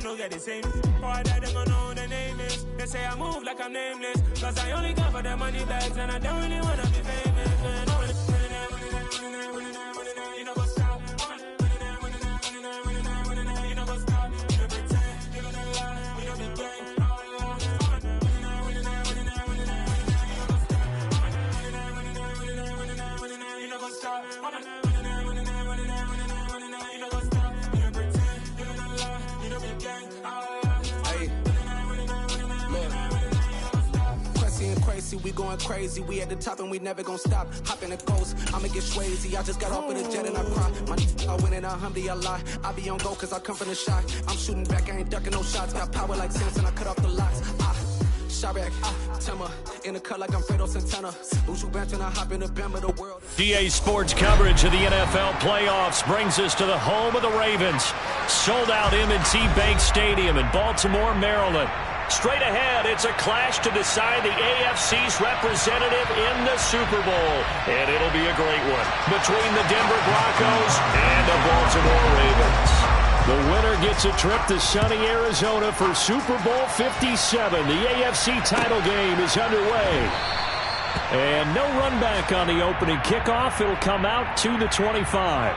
no get the same. Boy, that they gonna know the name is. They say I move like I'm nameless. Cause I only come for the money bags and I don't really wanna be famous. Man, you know what's up. You know what's up. You don't pretend, you gonna lie, you don't be gang. You know what's up. We going crazy, we at the top and we never gonna stop. Hop in the ghost, I'ma get swayzy. I just got off of the jet and I cry. My I win in a Humvee, I lie. I be on go cause I come from the shot. I'm shooting back, I ain't ducking no shots. Got power like Samson, I cut off the locks. Shot back, Timmer, in the cut like I'm Fredo Santana. Lose you bench and I hop in the Bama, the world. GA Sports coverage of the NFL playoffs brings us to the home of the Ravens. Sold out M&T Bank Stadium in Baltimore, Maryland. Straight ahead, it's a clash to decide the AFC's representative in the Super Bowl. And it'll be a great one between the Denver Broncos and the Baltimore Ravens. The winner gets a trip to sunny Arizona for Super Bowl 57. The AFC title game is underway. And no run back on the opening kickoff. It'll come out to the 25.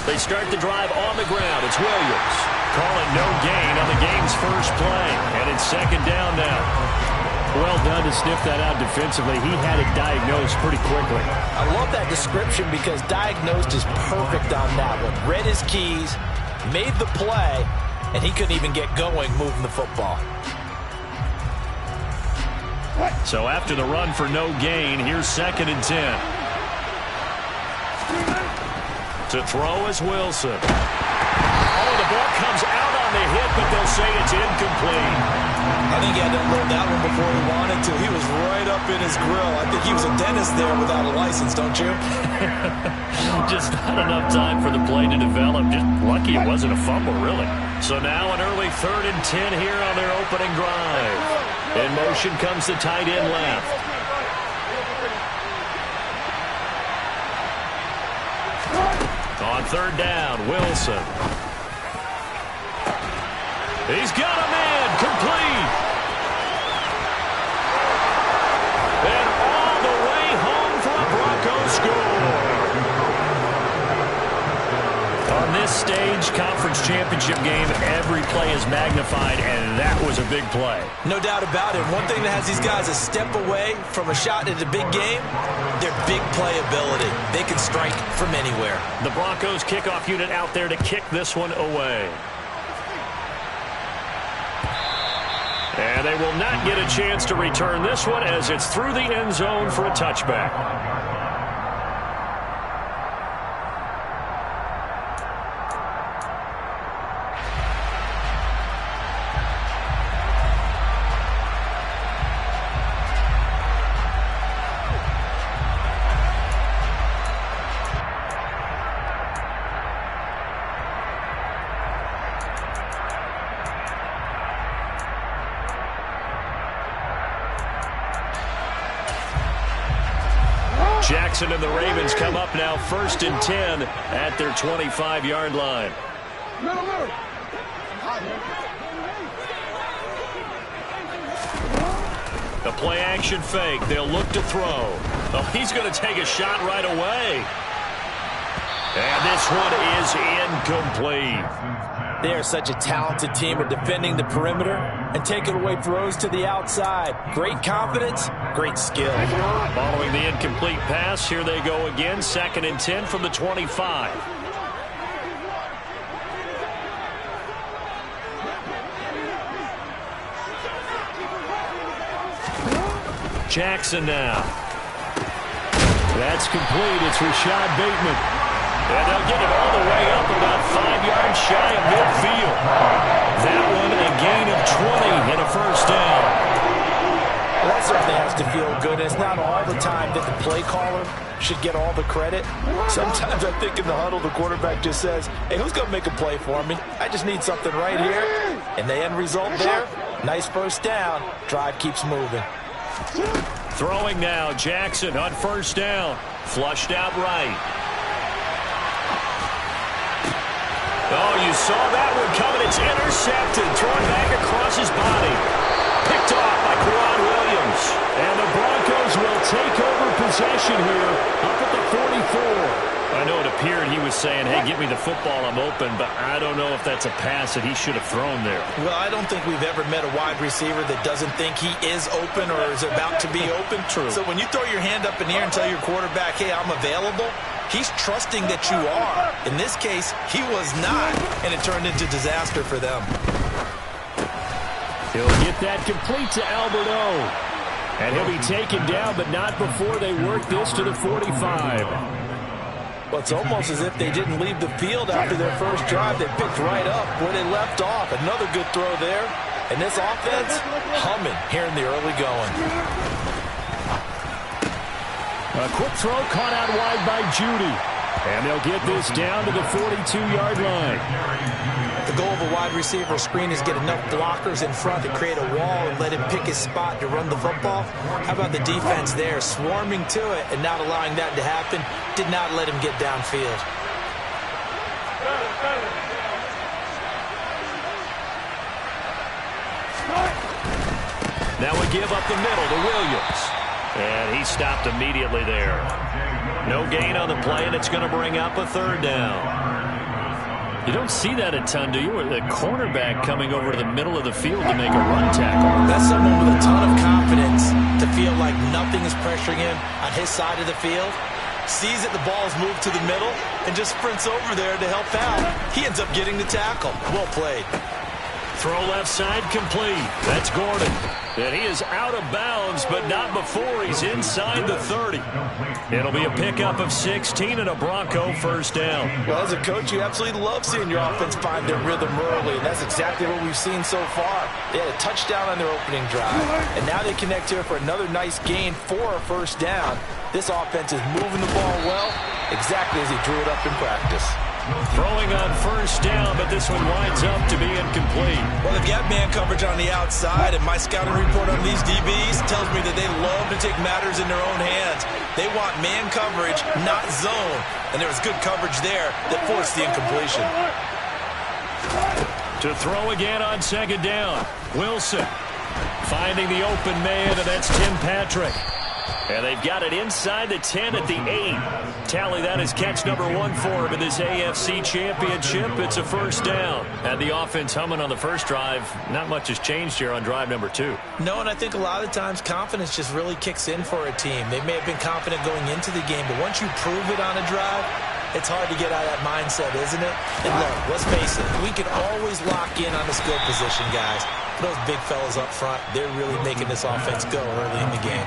They start the drive on the ground. It's Williams. Calling no gain on the game's first play. And it's second down now. Well done to sniff that out defensively. He had it diagnosed pretty quickly. I love that description because diagnosed is perfect on that one. Read his keys, made the play, and he couldn't even get going moving the football. So after the run for no gain, here's second and 10. To throw is Wilson. Oh, the ball comes out on the hit, but they'll say it's incomplete. I think he had to unload that one before he wanted to. He was right up in his grill. I think he was a dentist there without a license, don't you? Just not enough time for the play to develop. Just lucky it wasn't a fumble, really. So now an early 3rd and 10 here on their opening drive. In motion comes the tight end left. On 3rd down, Wilson. He's got a man, complete. And all the way home for a Broncos score. On this stage, conference championship game, every play is magnified, and that was a big play. No doubt about it. One thing that has these guys a step away from a shot at a big game, their big playability. They can strike from anywhere. The Broncos kickoff unit out there to kick this one away. And they will not get a chance to return this one as it's through the end zone for a touchback. Jackson and the Ravens come up now 1st and 10 at their 25-yard line. The play action fake. They'll look to throw. Oh, he's going to take a shot right away. And this one is incomplete. They are such a talented team at defending the perimeter and taking away throws to the outside. Great confidence, great skill. Following the incomplete pass, here they go again. 2nd and 10 from the 25. Jackson now. That's complete. It's Rashad Bateman. And they'll get it all the way up about 5 yards shy of midfield. That one a gain of 20 and a first down. Well, that certainly has to feel good. It's not all the time that the play caller should get all the credit. Sometimes I think in the huddle, the quarterback just says, hey, who's going to make a play for me? I just need something right here. And the end result there, nice first down. Drive keeps moving. Throwing now, Jackson on first down. Flushed out right. Oh, you saw that one coming. It's intercepted. Thrown back across his body. Picked off by Kwan Williams. And the Broncos will take over possession here up at the 44. I know it appeared he was saying, hey, give me the football, I'm open, but I don't know if that's a pass that he should have thrown there. Well, I don't think we've ever met a wide receiver that doesn't think he is open or is about to be open. True. So when you throw your hand up in the air and tell your quarterback, hey, I'm available, he's trusting that you are. In this case, he was not, and it turned into disaster for them. He'll get that complete to Albert O. And he'll be taken down, but not before they work this to the 45. Well, it's almost as if they didn't leave the field after their first drive. They picked right up where they left off. Another good throw there. And this offense, humming here in the early going. A quick throw caught out wide by Judy. And they'll get this down to the 42-yard line. The goal of a wide receiver screen is get enough blockers in front to create a wall and let him pick his spot to run the football. How about the defense there, swarming to it and not allowing that to happen? Did not let him get downfield. Now we give up the middle to Williams. And he stopped immediately there. No gain on the play, and it's going to bring up a third down. You don't see that a ton, do you? The cornerback coming over to the middle of the field to make a run tackle. That's someone with a ton of confidence to feel like nothing is pressuring him on his side of the field. Sees that the ball is moved to the middle and just sprints over there to help out. He ends up getting the tackle. Well played. Throw left side complete. That's Gordon. And he is out of bounds, but not before he's inside the 30. It'll be a pickup of 16 and a Bronco first down. Well, as a coach, you absolutely love seeing your offense find their rhythm early, and that's exactly what we've seen so far. They had a touchdown on their opening drive, and now they connect here for another nice gain for a first down. This offense is moving the ball well, exactly as he drew it up in practice. Throwing on first down, but this one winds up to be incomplete. Well, they've got man coverage on the outside, and my scouting report on these DBs tells me that they love to take matters in their own hands. They want man coverage, not zone, and there was good coverage there that forced the incompletion. To throw again on second down, Wilson finding the open man, and that's Tim Patrick. And they've got it inside the 10 at the 8. Tally that as catch number 1 for him in this AFC Championship. It's a first down. And the offense humming on the first drive. Not much has changed here on drive number 2. No, and I think a lot of times confidence just really kicks in for a team. They may have been confident going into the game, but once you prove it on a drive, it's hard to get out of that mindset, isn't it? And look, let's face it, we can always lock in on the skill position, guys. Those big fellas up front, they're really making this offense go early in the game.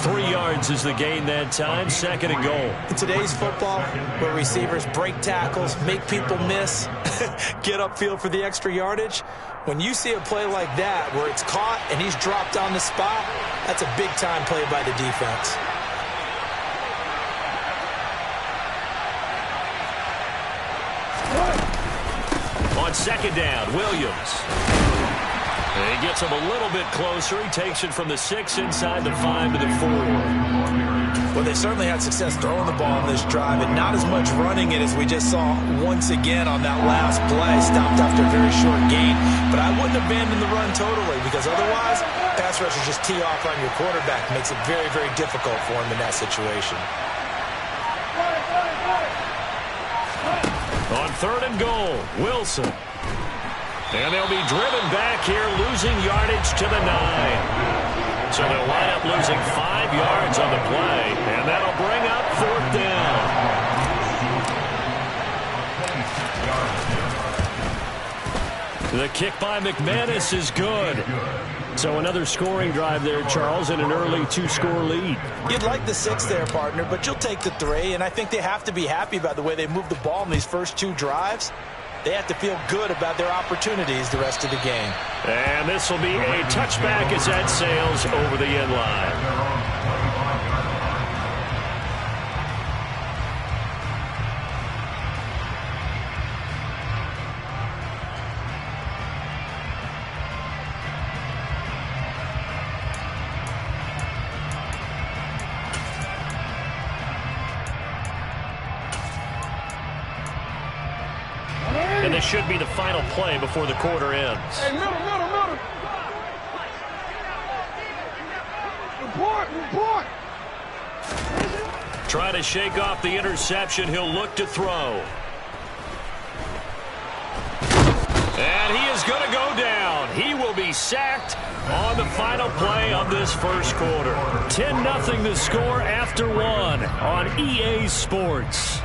3 yards is the gain that time, second and goal. In today's football, where receivers break tackles, make people miss, get upfield for the extra yardage, when you see a play like that where it's caught and he's dropped on the spot, that's a big-time play by the defense. On second down, Williams. And he gets him a little bit closer. He takes it from the 6 inside the 5 to the 4. Well, they certainly had success throwing the ball on this drive, and not as much running it as we just saw once again on that last play. Stopped after a very short gain. But I wouldn't abandon the run totally, because otherwise, pass rushers just tee off on your quarterback. Makes it very, very difficult for him in that situation. On third and goal, Wilson. And they'll be driven back here, losing yardage to the 9. So they'll wind up losing 5 yards on the play, and that'll bring up fourth down. The kick by McManus is good. So another scoring drive there, Charles, and an early 2-score lead. You'd like the 6 there, partner, but you'll take the 3, and I think they have to be happy about the way they moved the ball in these first 2 drives. They have to feel good about their opportunities the rest of the game. And this will be a touchback as that sails over the end line. And this should be the final play before the quarter ends. Hey, middle. Report. Trying to shake off the interception. He'll look to throw. And he is going to go down. He will be sacked on the final play of this first quarter. 10-0 the score after one on EA Sports.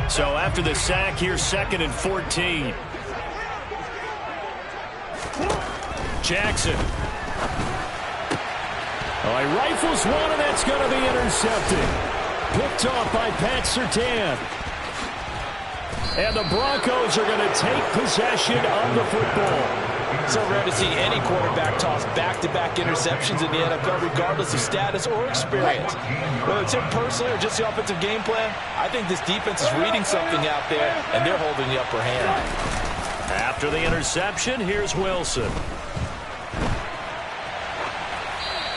So after the sack, here's 2nd and 14. Jackson. Oh, he rifles one, and that's going to be intercepted. Picked off by Pat Surtain. And the Broncos are going to take possession of the football. So rare to see any quarterback toss back-to-back interceptions in the NFL, regardless of status or experience. Whether it's him personally or just the offensive game plan, I think this defense is reading something out there, and they're holding the upper hand. After the interception, here's Wilson.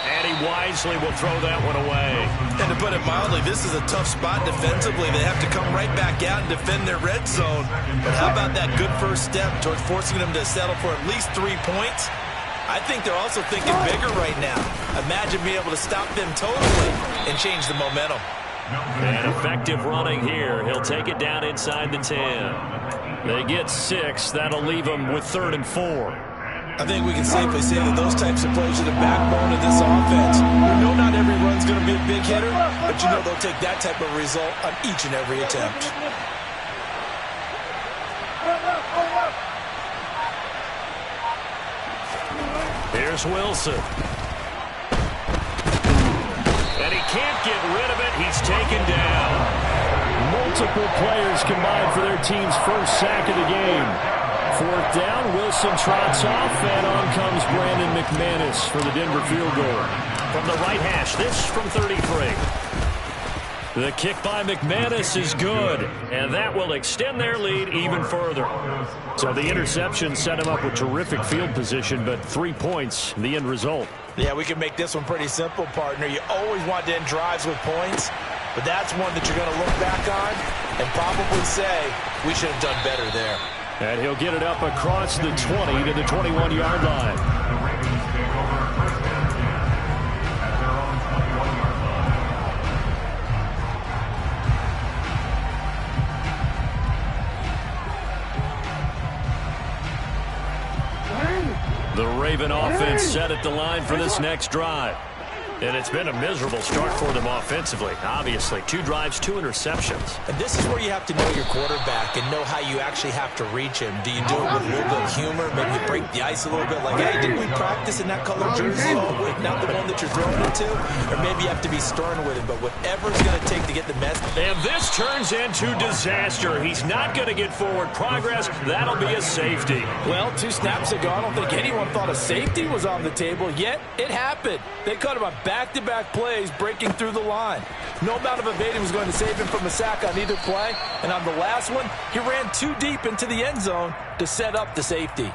And he wisely will throw that one away. And to put it mildly, this is a tough spot defensively. They have to come right back out and defend their red zone. But how about that good first step towards forcing them to settle for at least 3 points? I think they're also thinking bigger right now. Imagine being able to stop them totally and change the momentum. And effective running here. He'll take it down inside the 10. They get 6. That'll leave them with 3rd and 4. I think we can safely say that those types of plays are the backbone of this offense. We know not every run's going to be a big hitter, but you know they'll take that type of result on each and every attempt. Here's Wilson. And he can't get rid of it. He's taken down. Multiple players combined for their team's first sack of the game. 4th down, Wilson trots off, and on comes Brandon McManus for the Denver field goal. From the right hash, this from 33. The kick by McManus is good, and that will extend their lead even further. So the interception set him up with terrific field position, but 3 points, the end result. Yeah, we can make this one pretty simple, partner. You always want to end drives with points, but that's one that you're going to look back on and probably say, we should have done better there. And he'll get it up across the 20 to the 21-yard line. The Raven offense set at the line for this next drive. And it's been a miserable start for them offensively. Obviously, 2 drives, 2 interceptions. And this is where you have to know your quarterback and know how you actually have to reach him. Do you do it with a little bit of humor? Maybe you break the ice a little bit, like, hey, didn't we practice in that color jersey all week? Not the one that you're throwing it to? Or maybe you have to be stern with him, but whatever it's going to take to get the message. And this turns into disaster. He's not going to get forward progress. That'll be a safety. Well, 2 snaps ago, I don't think anyone thought a safety was on the table, yet it happened. They cut him a back-to-back plays breaking through the line. No amount of evading was going to save him from a sack on either play. And on the last one, he ran too deep into the end zone to set up the safety.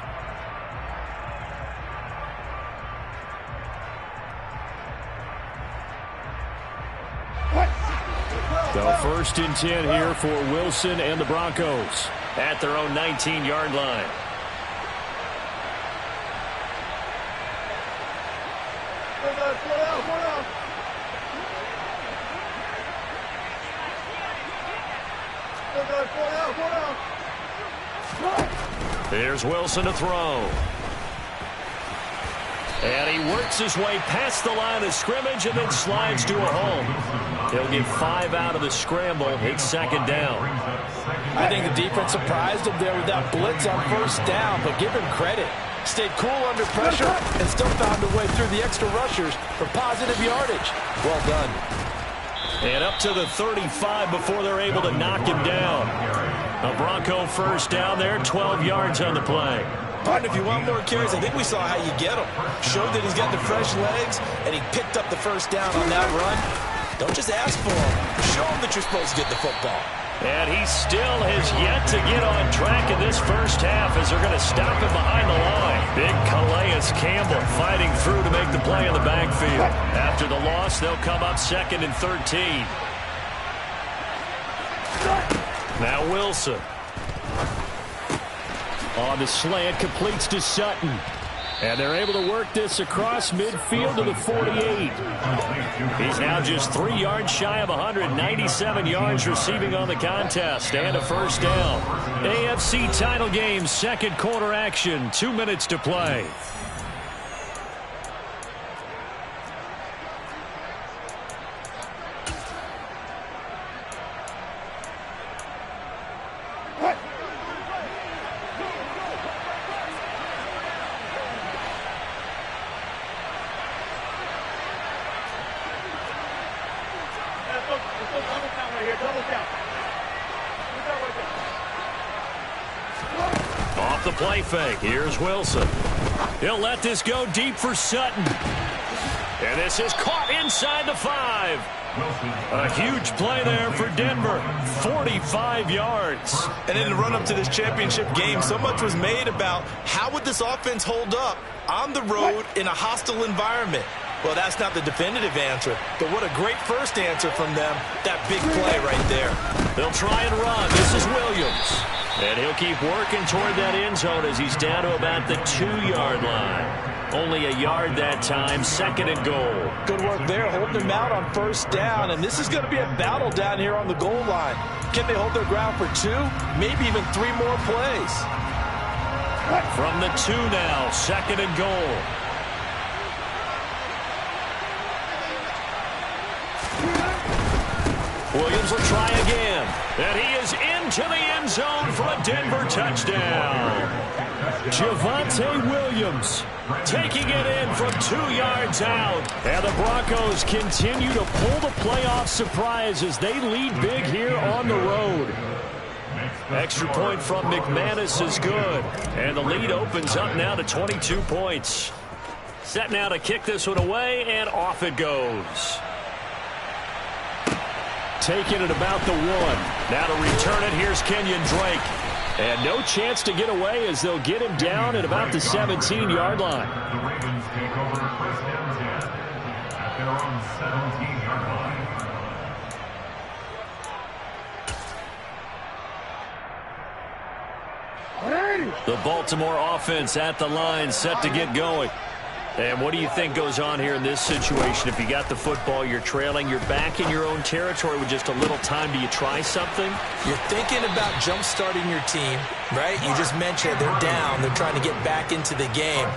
So 1st and 10 here for Wilson and the Broncos at their own 19-yard line. Here's Wilson to throw. And he works his way past the line of scrimmage and then slides to a home. He'll get 5 out of the scramble. It's 2nd down. I think the defense surprised him there with that blitz on 1st down, but give him credit. Stayed cool under pressure and still found a way through the extra rushers for positive yardage. Well done. And up to the 35 before they're able to knock him down. A Bronco 1st down there, 12 yards on the play. Partner, if you want more carries, I think we saw how you get him. Showed that he's got the fresh legs, and he picked up the 1st down on that run. Don't just ask for him. Show them that you're supposed to get the football. And he still has yet to get on track in this first half as they're going to stop him behind the line. Big Calais Campbell fighting through to make the play in the backfield. After the loss, they'll come up 2nd and 13. Now Wilson. On the slant, completes to Sutton. And they're able to work this across midfield to the 48. He's now just 3 yards shy of 197 yards receiving on the contest and a first down. AFC title game, second quarter action, 2 minutes to play. Off the play fake, here's Wilson. He'll let this go deep for Sutton. And this is caught inside the 5. A huge play there for Denver. 45 yards. And in the run-up to this championship game, so much was made about how would this offense hold up on the road in a hostile environment. Well, that's not the definitive answer, but what a great first answer from them. That big play right there. They'll try and run. This is Williams. And he'll keep working toward that end zone as he's down to about the 2-yard line. Only a yard that time, 2nd and goal. Good work there, holding him out on first down. And this is going to be a battle down here on the goal line. Can they hold their ground for 2, maybe even 3 more plays? From the 2 now, 2nd and goal. Williams will try again. And he is into the end zone for a Denver touchdown. Javonte Williams taking it in from 2 yards out. And the Broncos continue to pull the playoff surprise as they lead big here on the road. Extra point from McManus is good. And the lead opens up now to 22 points. Set now to kick this one away, and off it goes. Taking it about the 1. Now to return it, here's Kenyon Drake. And no chance to get away as they'll get him down at about the 17-yard line. The Ravens take over first and 10 at their own 17-yard line. The Baltimore offense at the line, set to get going. And what do you think goes on here in this situation? If you got the football, you're trailing, you're back in your own territory with just a little time. Do you try something? You're thinking about jump-starting your team, right? You just mentioned they're down. They're trying to get back into the game.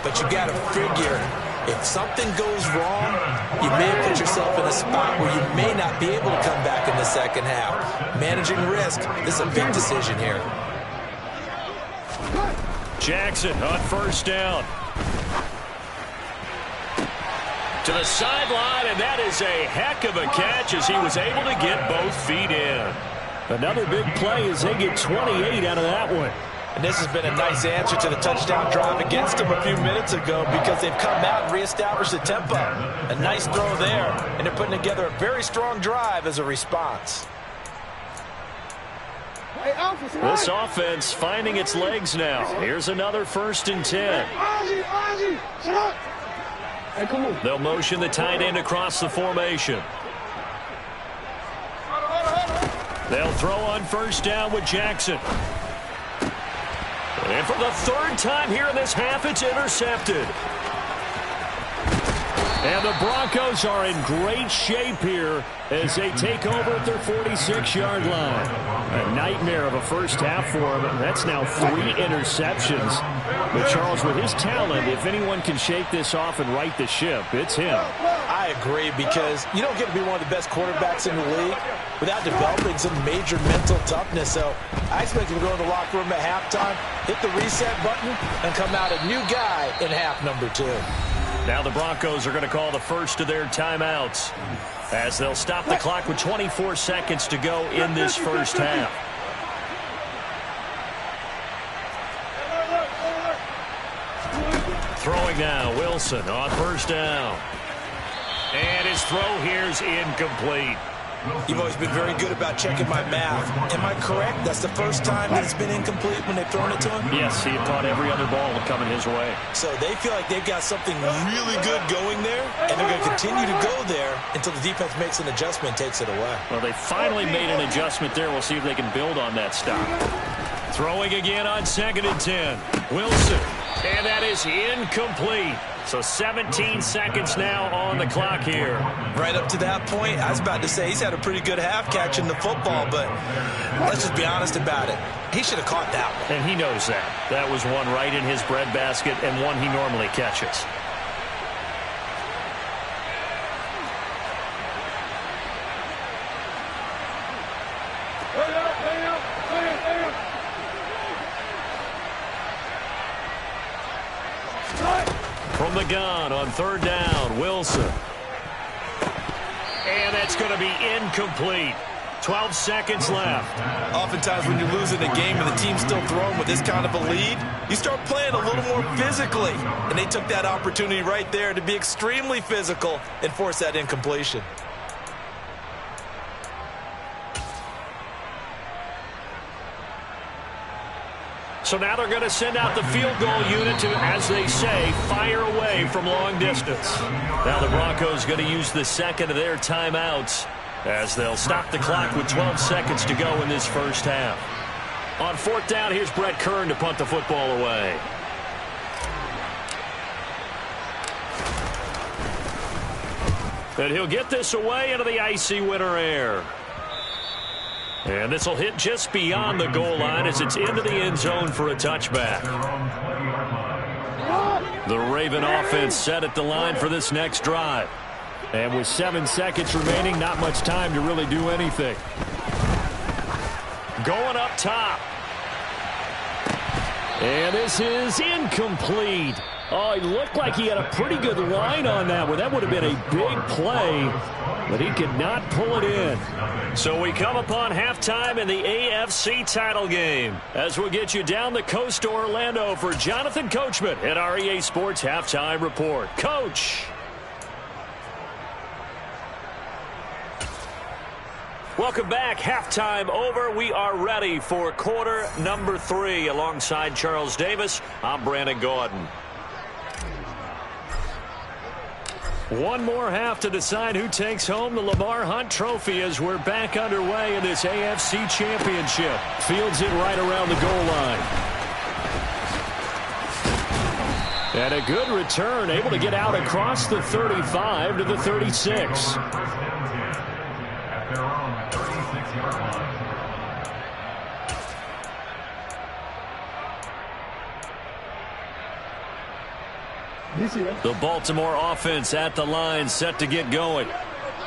But you got to figure, if something goes wrong, you may put yourself in a spot where you may not be able to come back in the second half. Managing risk, this is a big decision here. Jackson on first down. To the sideline, and that is a heck of a catch as he was able to get both feet in. Another big play as they get 28 out of that one. And this has been a nice answer to the touchdown drive against them a few minutes ago because they've come out and reestablished the tempo. A nice throw there, and they're putting together a very strong drive as a response. This offense finding its legs now. Here's another 1st and 10. They'll motion the tight end across the formation. They'll throw on first down with Jackson. And for the 3rd time here in this half, it's intercepted. And the Broncos are in great shape here as they take over at their 46-yard line. A nightmare of a first half for them. That's now 3 interceptions. But Charles, with his talent, if anyone can shake this off and right the ship, it's him. I agree, because you don't get to be one of the best quarterbacks in the league without developing some major mental toughness. So I expect him to go in the locker room at halftime, hit the reset button, and come out a new guy in half number 2. Now the Broncos are going to call the first of their timeouts as they'll stop the clock with 24 seconds to go in this first half. Throwing now, Wilson on first down. And his throw here's incomplete. You've always been very good about checking my math. Am I correct? That's the first time that it's been incomplete when they've thrown it to him? Yes, he had caught every other ball coming his way. So they feel like they've got something really good going there, and they're going to continue to go there until the defense makes an adjustment and takes it away. Well, they finally made an adjustment there. We'll see if they can build on that stop. Throwing again on 2nd and 10. Wilson. And that is incomplete. So 17 seconds now on the clock here. Right up to that point, I was about to say he's had a pretty good half catching the football, but let's just be honest about it. He should have caught that one. And he knows that. That was one right in his breadbasket and one he normally catches. From the gun on 3rd down, Wilson. And that's going to be incomplete. 12 seconds left. Oftentimes when you're losing a game and the team's still throwing with this kind of a lead, you start playing a little more physically. And they took that opportunity right there to be extremely physical and force that incompletion. So now they're going to send out the field goal unit to, as they say, fire away from long distance. Now the Broncos going to use the second of their timeouts as they'll stop the clock with 12 seconds to go in this first half. On 4th down, here's Brett Kern to punt the football away. And he'll get this away into the icy winter air. And this will hit just beyond the goal line as it's into the end zone for a touchback. The Raven offense set at the line for this next drive. And with 7 seconds remaining, not much time to really do anything. Going up top. And this is incomplete. Oh, he looked like he had a pretty good line on that one. That would have been a big play, but he could not pull it in. So we come upon halftime in the AFC title game as we'll get you down the coast to Orlando for Jonathan Coachman at our EA Sports Halftime Report. Coach. Welcome back. Halftime over. We are ready for quarter number 3. Alongside Charles Davis, I'm Brandon Gaudin. One more half to decide who takes home the Lamar Hunt Trophy as we're back underway in this AFC Championship. Fields it right around the goal line. And a good return, able to get out across the 35 to the 36. At their own 36-yard line. The Baltimore offense at the line set to get going.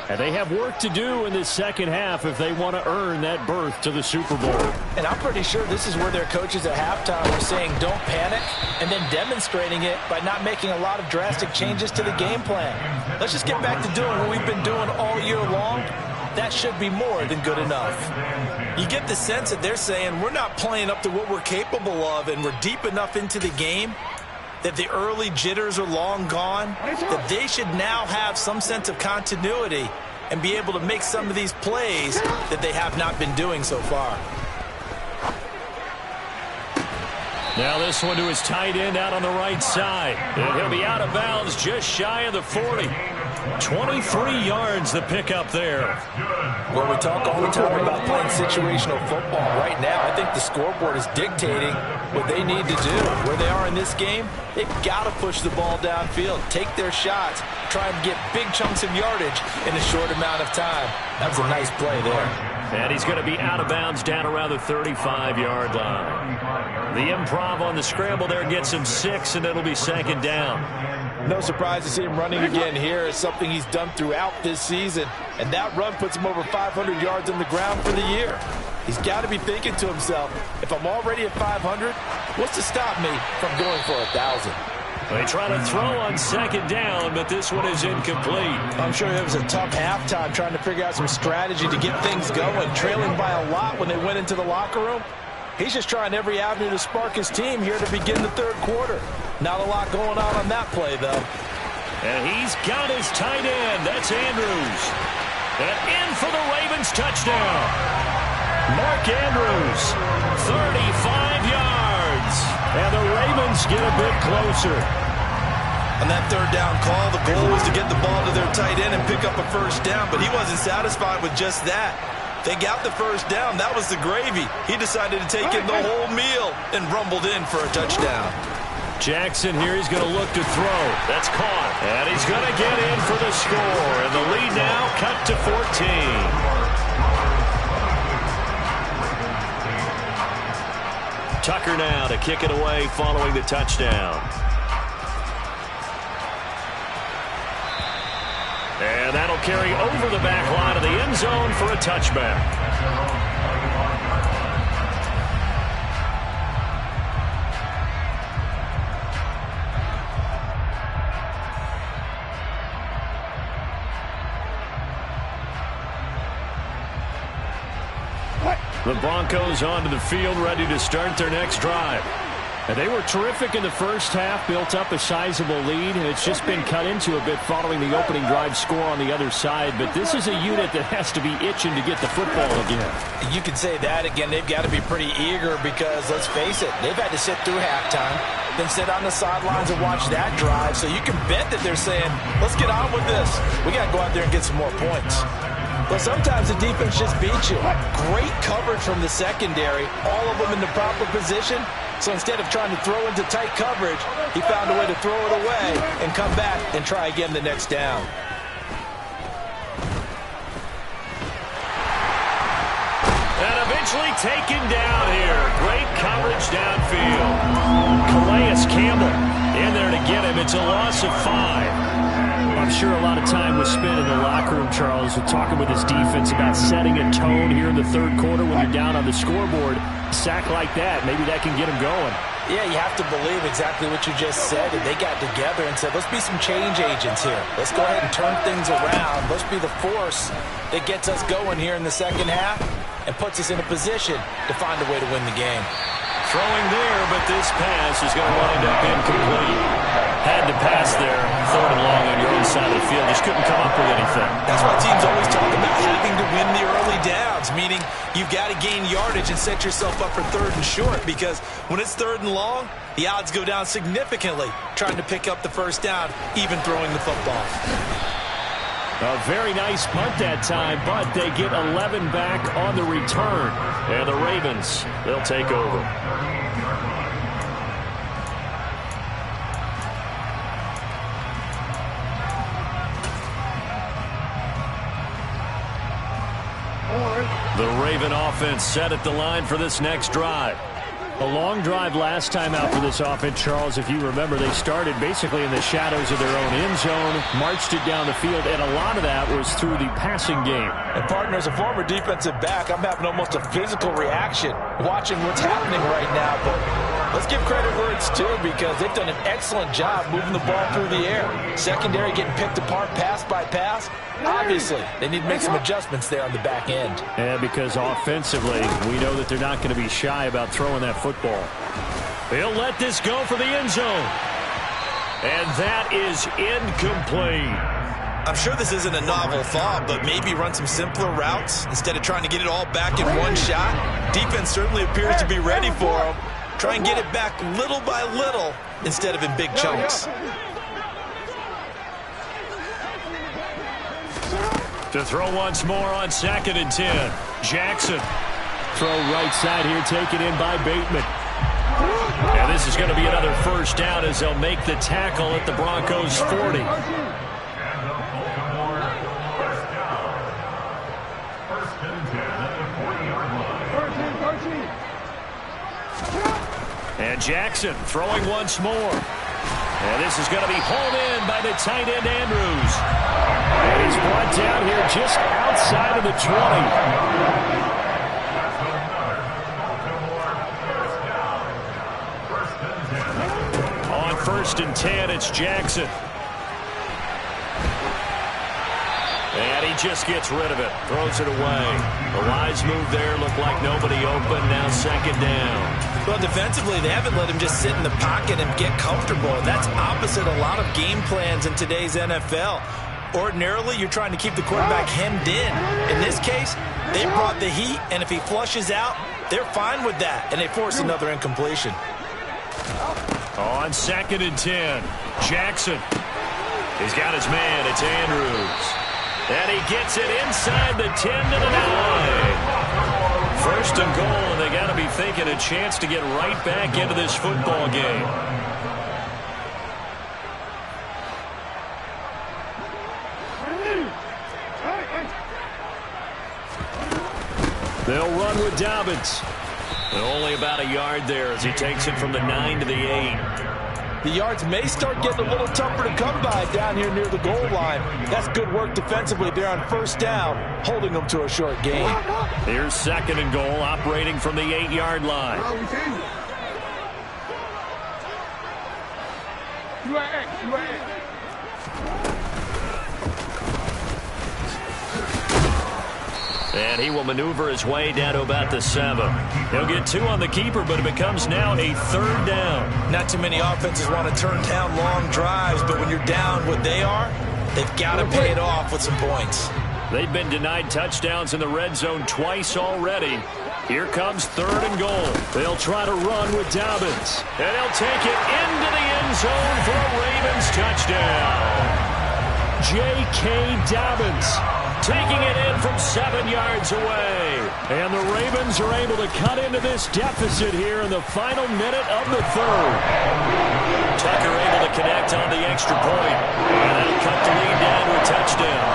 And they have work to do in this second half if they want to earn that berth to the Super Bowl. And I'm pretty sure this is where their coaches at halftime were saying don't panic and then demonstrating it by not making a lot of drastic changes to the game plan. Let's just get back to doing what we've been doing all year long. That should be more than good enough. You get the sense that they're saying we're not playing up to what we're capable of and we're deep enough into the game that the early jitters are long gone, that they should now have some sense of continuity and be able to make some of these plays that they have not been doing so far. Now this one to his tight end out on the right side. And he'll be out of bounds just shy of the 40. 23 yards the pickup there. Well, we talk all the time about playing situational football. Right now, I think the scoreboard is dictating what they need to do. Where they are in this game, they've got to push the ball downfield, take their shots, try and get big chunks of yardage in a short amount of time. That was a nice play there. And he's going to be out of bounds down around the 35-yard line. The improv on the scramble there gets him 6, and it'll be second down. No surprise to see him running again here. It's something he's done throughout this season. And that run puts him over 500 yards on the ground for the year. He's got to be thinking to himself, if I'm already at 500, what's to stop me from going for 1,000? They try to throw on second down, but this one is incomplete. I'm sure it was a tough halftime trying to figure out some strategy to get things going, trailing by a lot when they went into the locker room. He's just trying every avenue to spark his team here to begin the third quarter. Not a lot going on that play, though. And he's got his tight end. That's Andrews. And in for the Ravens touchdown. Mark Andrews, 35 yards. And the Ravens get a bit closer. On that third down call, the goal was to get the ball to their tight end and pick up a first down, but he wasn't satisfied with just that. They got the first down. That was the gravy. He decided to take in the whole meal and rumbled in for a touchdown. Jackson here, he's going to look to throw. That's caught. And he's going to get in for the score. And the lead now cut to 14. Tucker now to kick it away following the touchdown. And that'll carry over the back line of the end zone for a touchback. The Broncos onto the field, ready to start their next drive. And they were terrific in the first half, built up a sizable lead, and it's just been cut into a bit following the opening drive score on the other side. But this is a unit that has to be itching to get the football again. You could say that again. They've got to be pretty eager because, let's face it, they've had to sit through halftime, then sit on the sidelines and watch that drive. So you can bet that they're saying, let's get on with this. We got to go out there and get some more points. Well, sometimes the defense just beats you. Great coverage from the secondary, all of them in the proper position. So instead of trying to throw into tight coverage, he found a way to throw it away and come back and try again the next down. And eventually taken down here. Great coverage downfield. Calais Campbell in there to get him. It's a loss of 5. I'm sure a lot of time was spent in the locker room, Charles, with talking with his defense about setting a tone here in the third quarter when you're down on the scoreboard. A sack like that, maybe that can get him going. Yeah, you have to believe exactly what you just said. And they got together and said, let's be some change agents here. Let's go ahead and turn things around. Let's be the force that gets us going here in the second half and puts us in a position to find a way to win the game. Throwing there, but this pass is going to wind up incomplete. Had to pass there, 3rd and long on your own side of the field. Just couldn't come up with anything. That's why teams always talk about having to win the early downs, meaning you've got to gain yardage and set yourself up for 3rd and short, because when it's 3rd and long, the odds go down significantly trying to pick up the first down, even throwing the football. A very nice punt that time, but they get 11 back on the return. And the Ravens, they'll take over. The Raven offense set at the line for this next drive. A long drive last time out for this offense, Charles. If you remember, they started basically in the shadows of their own end zone, marched it down the field, and a lot of that was through the passing game. And, partner, as a former defensive back, I'm having almost a physical reaction watching what's happening right now. But let's give credit where it's due, because they've done an excellent job moving the ball through the air. Secondary getting picked apart pass by pass. Obviously, they need to make some adjustments there on the back end. And because offensively, we know that they're not going to be shy about throwing that football. They'll let this go for the end zone. And that is incomplete. I'm sure this isn't a novel thought, but maybe run some simpler routes instead of trying to get it all back in one shot. Defense certainly appears to be ready for them. Try and get it back little by little instead of in big chunks. To throw once more on 2nd and 10. Jackson. Throw right side here, taken in by Bateman. And this is going to be another first down as they'll make the tackle at the Broncos' 40. And Jackson throwing once more. And this is going to be hauled in by the tight end, Andrews. And he's brought down here just outside of the 20. On 1st and 10, it's Jackson. And he just gets rid of it. Throws it away. A wise move there. Looked like nobody open. Now 2nd down. Well, defensively, they haven't let him just sit in the pocket and get comfortable. That's opposite a lot of game plans in today's NFL. Ordinarily, you're trying to keep the quarterback hemmed in. In this case, they brought the heat, and if he flushes out, they're fine with that, and they force another incompletion. On 2nd and 10, Jackson. He's got his man. It's Andrews. And he gets it inside the 10 to the 9. First and goal, and they got to be thinking a chance to get right back into this football game. They'll run with Dobbins. And only about a yard there as he takes it from the 9 to the 8. The yards may start getting a little tougher to come by down here near the goal line. That's good work defensively there on first down, holding them to a short gain. Here's 2nd and goal, operating from the 8-yard line. And he will maneuver his way down to about the 7. He'll get 2 on the keeper, but it becomes now a 3rd down. Not too many offenses want to turn down long drives, but when you're down what they are, they've got to pay it off with some points. They've been denied touchdowns in the red zone twice already. Here comes 3rd and goal. They'll try to run with Dobbins. And he'll take it into the end zone for a Ravens touchdown. J.K. Dobbins taking it in from 7 yards away. And the Ravens are able to cut into this deficit here in the final minute of the 3rd. Tucker able to connect on the extra point. And that'll cut the lead down to a touchdown.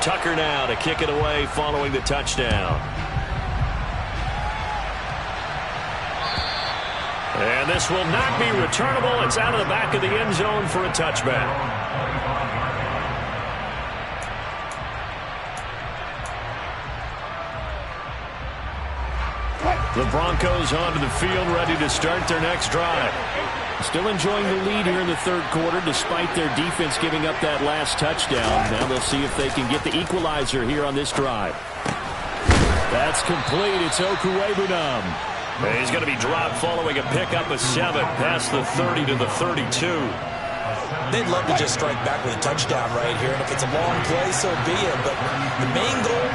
Tucker now to kick it away following the touchdown. And this will not be returnable. It's out of the back of the end zone for a touchback. The Broncos onto the field, ready to start their next drive. Still enjoying the lead here in the 3rd quarter, despite their defense giving up that last touchdown. Now they'll see if they can get the equalizer here on this drive. That's complete. It's Okuwebunam. He's going to be dropped following a pickup of 7 past the 30 to the 32. They'd love to just strike back with a touchdown right here, and if it's a long play, so be it. But the main goal,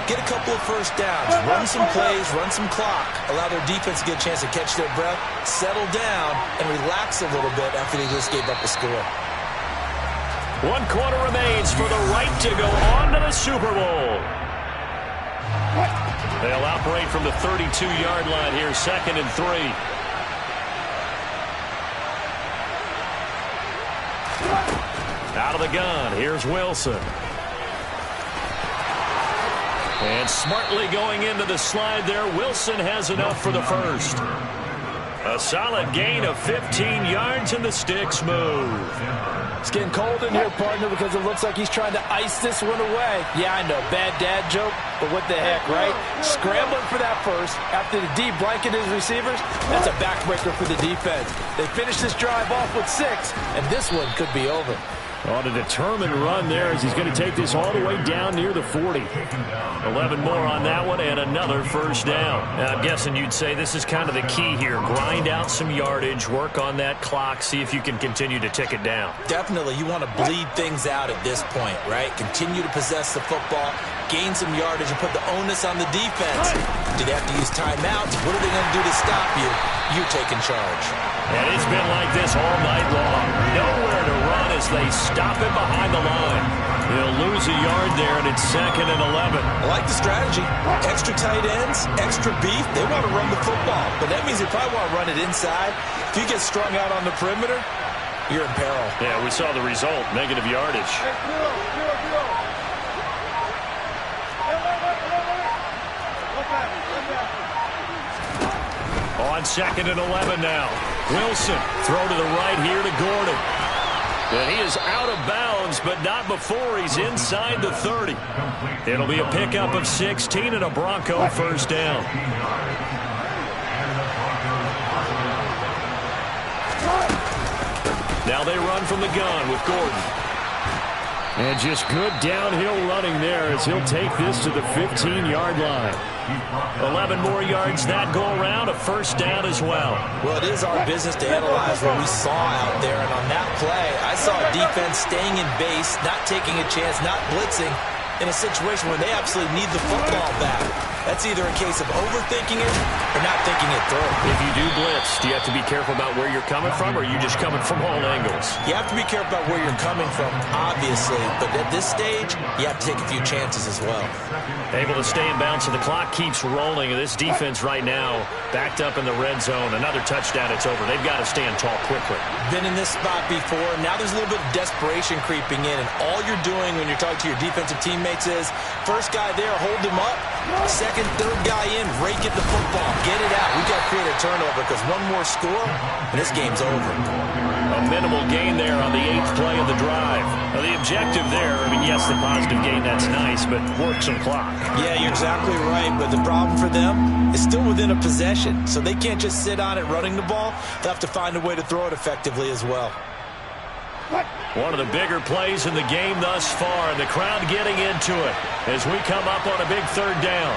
get a couple of first downs, run some plays, run some clock, allow their defense to get a chance to catch their breath, settle down, and relax a little bit after they just gave up a score. 1 quarter remains for the right to go on to the Super Bowl. They'll operate from the 32-yard line here, 2nd and 3. Out of the gun, here's Wilson. And smartly going into the slide there, Wilson has enough for the first. A solid gain of 15 yards and the sticks move. It's getting cold in here, partner, because it looks like he's trying to ice this one away. Yeah, I know, bad dad joke, but what the heck, right? Scrambling for that first after the D blanketed his receivers. That's a backbreaker for the defense. They finished this drive off with 6, and this one could be over. On a determined run there as he's going to take this all the way down near the 40. 11 more on that one and another first down. Now, I'm guessing you'd say this is kind of the key here. Grind out some yardage, work on that clock, see if you can continue to tick it down. Definitely. You want to bleed things out at this point, right? Continue to possess the football, gain some yardage, and put the onus on the defense. Do they have to use timeouts? What are they going to do to stop you? You taking charge. And it's been like this all night long. Nowhere to run as they stop him behind the line. They'll lose a yard there, and it's 2nd and 11. I like the strategy. Extra tight ends, extra beef. They want to run the football, but that means they probably want to run it inside. If you get strung out on the perimeter, you're in peril. Yeah, we saw the result, negative yardage. On 2nd and 11 now. Wilson, throw to the right here to Gordon. And he is out of bounds, but not before he's inside the 30. It'll be a pickup of 16 and a Bronco first down. Now they run from the gun with Gordon. And just good downhill running there as he'll take this to the 15-yard line. 11 more yards that go around, a first down as well. Well, it is our business to analyze what we saw out there. And on that play, I saw a defense staying in base, not taking a chance, not blitzing in a situation where they absolutely need the football back. That's either a case of overthinking it or not thinking it through. If you do blitz, do you have to be careful about where you're coming from, or are you just coming from all angles? You have to be careful about where you're coming from, obviously. But at this stage, you have to take a few chances as well. Able to stay in bounds, so the clock keeps rolling. And this defense right now backed up in the red zone. Another touchdown, it's over. They've got to stand tall quickly. Been in this spot before. Now there's a little bit of desperation creeping in. And all you're doing when you're talking to your defensive teammates is, first guy there, hold him up. Second, third guy in, rake at the football. Get it out. We've got to create a turnover because one more score, and this game's over. A minimal gain there on the 8th play of the drive. Now, the objective there, I mean, yes, the positive gain, that's nice, but work some clock. Yeah, you're exactly right, but the problem for them is still within a possession, so they can't just sit on it running the ball. They'll have to find a way to throw it effectively as well. One of the bigger plays in the game thus far, and the crowd getting into it as we come up on a big third down.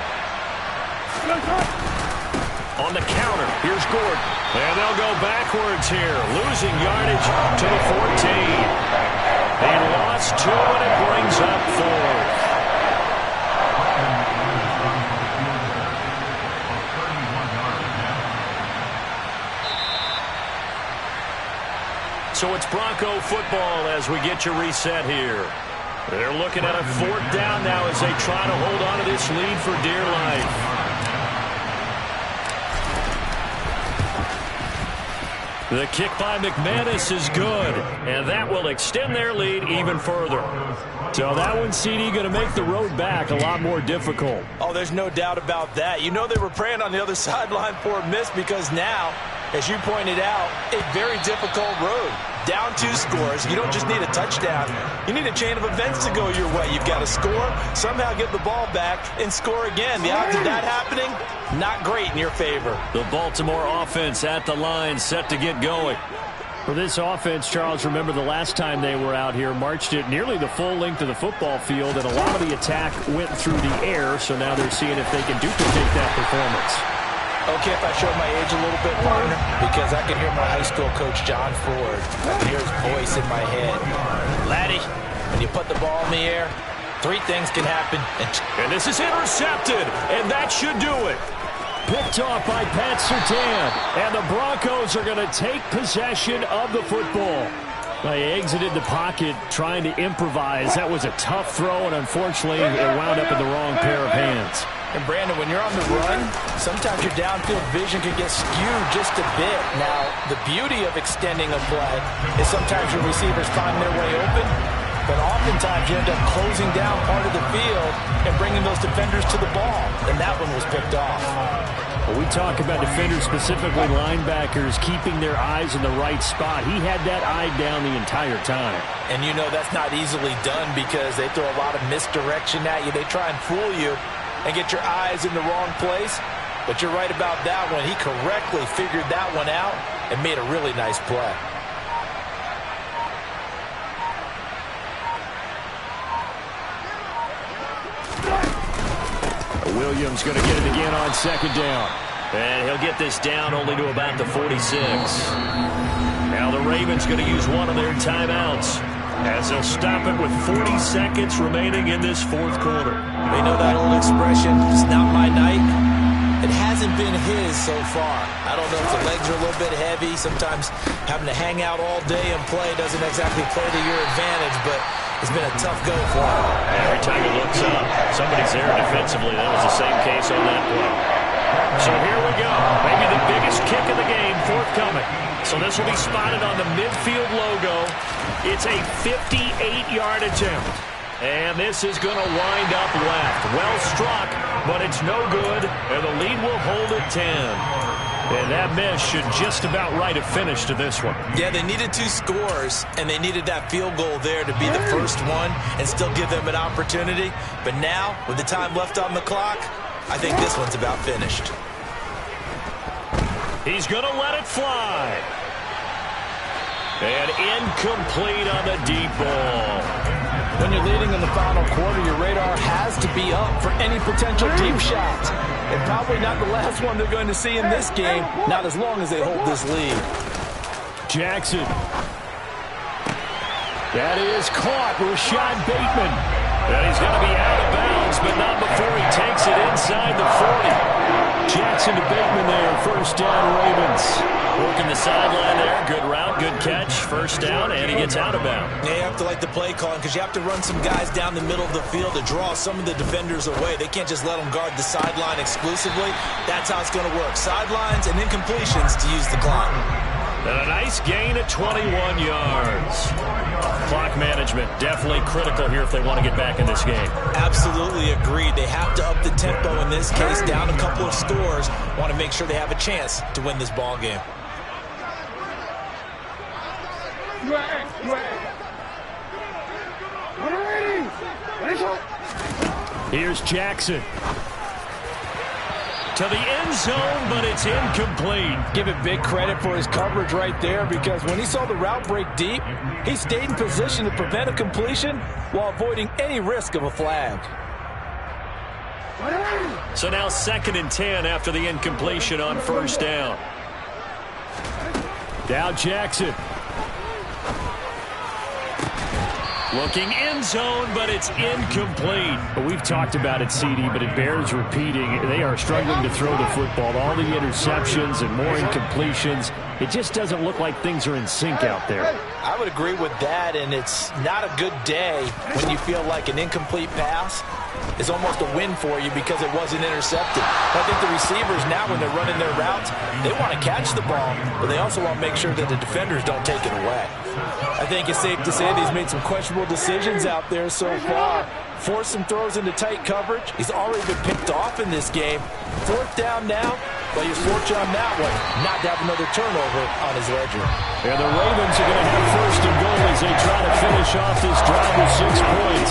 On the counter, here's Gordon. And they'll go backwards here, losing yardage to the 14. They lost 2, and it brings up 4. So it's Bronco football as we get you reset here. They're looking at a 4th down now as they try to hold on to this lead for dear life. The kick by McManus is good, and that will extend their lead even further. So that one, CD, going to make the road back a lot more difficult. Oh, there's no doubt about that. You know they were praying on the other sideline for a miss because now, as you pointed out, a very difficult road. Down 2 scores. You don't just need a touchdown. You need a chain of events to go your way. You've got to score, somehow get the ball back, and score again. The odds of that happening, not great in your favor. The Baltimore offense at the line, set to get going. For this offense, Charles, remember the last time they were out here, marched it nearly the full length of the football field, and a lot of the attack went through the air, so now they're seeing if they can duplicate that performance. Okay, if I show my age a little bit, partner, because I can hear my high school coach, John Ford. I can hear his voice in my head. Laddie, when you put the ball in the air, 3 things can happen. And this is intercepted, and that should do it. Picked off by Pat Surtain, and the Broncos are going to take possession of the football. They exited the pocket trying to improvise. That was a tough throw, and unfortunately, it wound up in the wrong pair of hands. And, Brandon, when you're on the run, sometimes your downfield vision can get skewed just a bit. Now, the beauty of extending a play is sometimes your receivers find their way open, but oftentimes you end up closing down part of the field and bringing those defenders to the ball, and that one was picked off. Well, we talk about defenders, specifically linebackers, keeping their eyes in the right spot. He had that eye down the entire time. And you know that's not easily done because they throw a lot of misdirection at you. They try and fool you and get your eyes in the wrong place. But you're right about that one. He correctly figured that one out and made a really nice play. Williams going to get it again on 2nd down. And he'll get this down only to about the 46. Now the Ravens going to use one of their timeouts as they'll stop it with 40 seconds remaining in this 4th quarter. They know that old expression, it's not my night. It hasn't been his so far. I don't know if the legs are a little bit heavy. Sometimes having to hang out all day and play doesn't exactly play to your advantage, but it's been a tough go for him. Every time he looks up, somebody's there defensively. That was the same case on that play. So here we go. Maybe the biggest kick of the game forthcoming. So this will be spotted on the midfield logo. It's a 58-yard attempt. And this is going to wind up left. Well struck, but it's no good, and the lead will hold at 10. And that miss should just about write a finish to this one. Yeah, they needed 2 scores, and they needed that field goal there to be the first one and still give them an opportunity. But now, with the time left on the clock, I think this one's about finished. He's going to let it fly. And incomplete on the deep ball. When you're leading in the final quarter, your radar has to be up for any potential deep shots. And probably not the last one they're going to see in this game, not as long as they hold this lead. Jackson. That is caught. Rashad Bateman. And he's going to be out of bounds, but not before he takes it inside the 40. Jackson to Bateman there. First down, Ravens. Working the sideline there. Good route, good catch. First down, and he gets out of bounds. Yeah, you have to like the play calling because you have to run some guys down the middle of the field to draw some of the defenders away. They can't just let them guard the sideline exclusively. That's how it's going to work. Sidelines and incompletions to use the clock. And a nice gain at 21 yards. Clock management definitely critical here if they want to get back in this game. Absolutely agreed. They have to up the tempo in this case, down a couple of scores. Want to make sure they have a chance to win this ball game. Here's Jackson. To the end zone, but it's incomplete. Give it big credit for his coverage right there because when he saw the route break deep, he stayed in position to prevent a completion while avoiding any risk of a flag. So now 2nd and 10 after the incompletion on first down. Now Jackson. Looking end zone, but it's incomplete. We've talked about it, CD, but it bears repeating. They are struggling to throw the football. All the interceptions and more incompletions. It just doesn't look like things are in sync out there. I would agree with that, and it's not a good day when you feel like an incomplete pass is almost a win for you because it wasn't intercepted. I think the receivers now, when they're running their routes, they want to catch the ball, but they also want to make sure that the defenders don't take it away. I think it's safe to say that he's made some questionable decisions out there so far. Forced some throws into tight coverage. He's already been picked off in this game. 4th down now, but he's fortunate on that one not to have another turnover on his ledger. And the Ravens are going to have 1st and goal as they try to finish off this drive with 6 points.